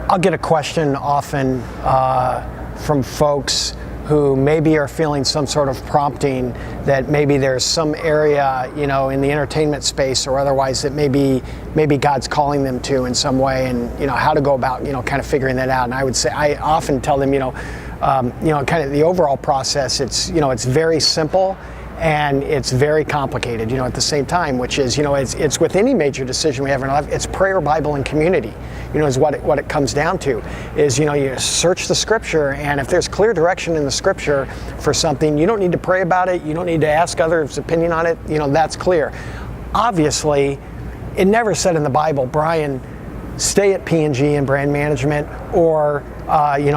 I'll get a question often from folks who maybe are feeling some sort of prompting that maybe there's some area, in the entertainment space or otherwise that maybe God's calling them to in some way, and how to go about kind of figuring that out. And I would say, I often tell them kind of the overall process. It's very simple. And it's very complicated, at the same time, which is, it's with any major decision we have in our life, it's prayer, Bible, and community, is what it comes down to, is, you search the scripture, and if there's clear direction in the scripture for something, you don't need to pray about it, you don't need to ask others' opinion on it, that's clear. Obviously, it never said in the Bible, Brian, stay at P&G in brand management, or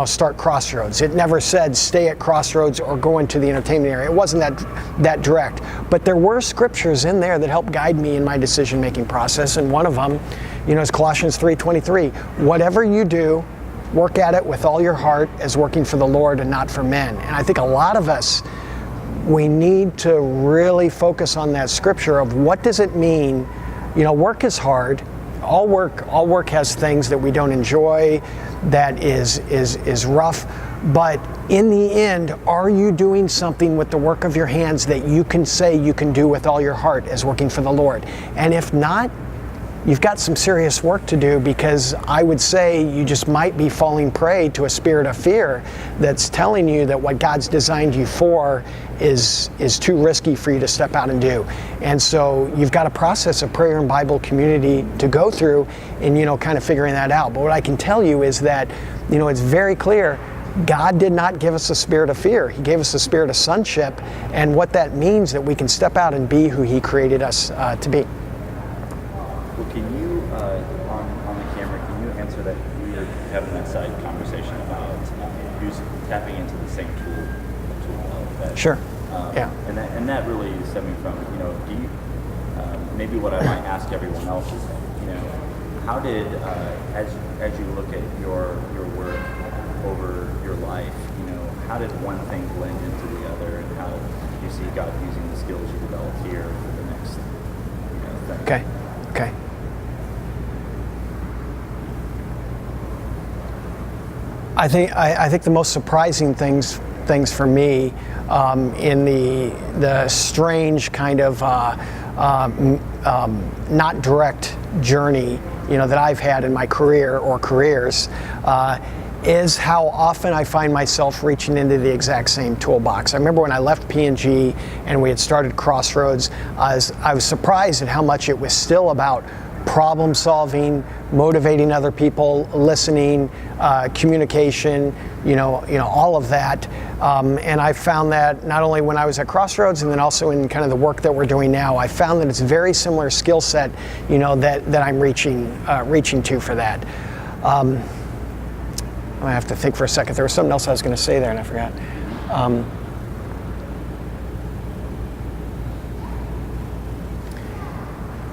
start Crossroads. It never said stay at Crossroads or go into the entertainment area. It wasn't that direct. But there were scriptures in there that helped guide me in my decision-making process, and one of them, is Colossians 3:23. Whatever you do, work at it with all your heart as working for the Lord and not for men. And I think a lot of us, we need to really focus on that scripture of what does it mean. Work is hard. All work has things that we don't enjoy, that is rough, but in the end, are you doing something with the work of your hands that you can say you can do with all your heart as working for the Lord? And if not, you've got some serious work to do, because I would say you just might be falling prey to a spirit of fear that's telling you that what God's designed you for is too risky for you to step out and do. And so you've got a process of prayer and Bible community to go through in, kind of figuring that out. But what I can tell you is that, it's very clear, God did not give us a spirit of fear. He gave us a spirit of sonship, and what that means that we can step out and be who He created us to be. Well, can you, on the camera, can you answer that? We were having that side conversation about tapping into the same tool belt. Sure. Yeah. And that really is stemming from, do you, maybe what I might ask everyone else is, how did, as you look at your work over your life, how did one thing blend into the other, and how do you see God using the skills you developed here for the next thing? Okay. I think the most surprising things for me in the strange kind of not direct journey that I've had in my career or careers is how often I find myself reaching into the exact same toolbox. I remember when I left P&G and we had started Crossroads, I was surprised at how much it was still about problem solving, motivating other people, listening, communication, all of that. And I found that not only when I was at Crossroads, and then also in kind of the work that we're doing now, I found that it's a very similar skill set, that I'm reaching to for that. I have to think for a second. There was something else I was going to say there and I forgot.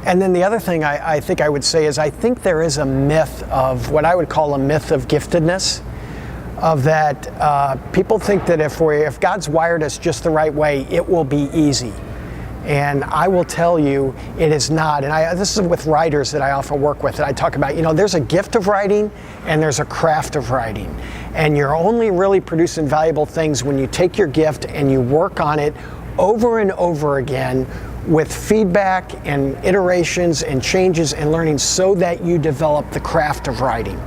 And then the other thing I think I would say is I think there is a myth of what I would call a myth of giftedness, of that people think that if God's wired us just the right way, it will be easy. And I will tell you, it is not. And this is with writers that I often work with, that I talk about, there's a gift of writing and there's a craft of writing. And you're only really producing valuable things when you take your gift and you work on it over and over again with feedback and iterations and changes and learning, so that you develop the craft of writing.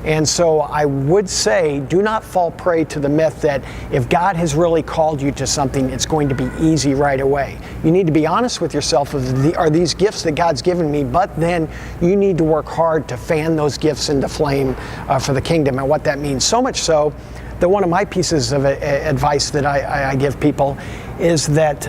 And so I would say, do not fall prey to the myth that if God has really called you to something, it's going to be easy right away. You need to be honest with yourself are these gifts that God's given me, but then you need to work hard to fan those gifts into flame for the kingdom, and what that means. So much so that one of my pieces of advice that I give people is that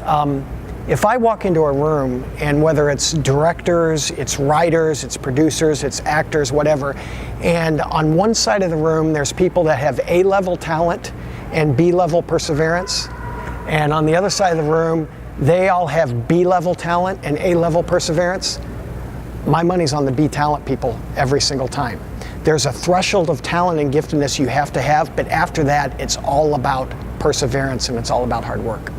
if I walk into a room, and whether it's directors, it's writers, it's producers, it's actors, whatever, and on one side of the room there's people that have A-level talent and B-level perseverance, and on the other side of the room they all have B-level talent and A-level perseverance, my money's on the B talent people every single time. There's a threshold of talent and giftedness you have to have, but after that it's all about perseverance and it's all about hard work.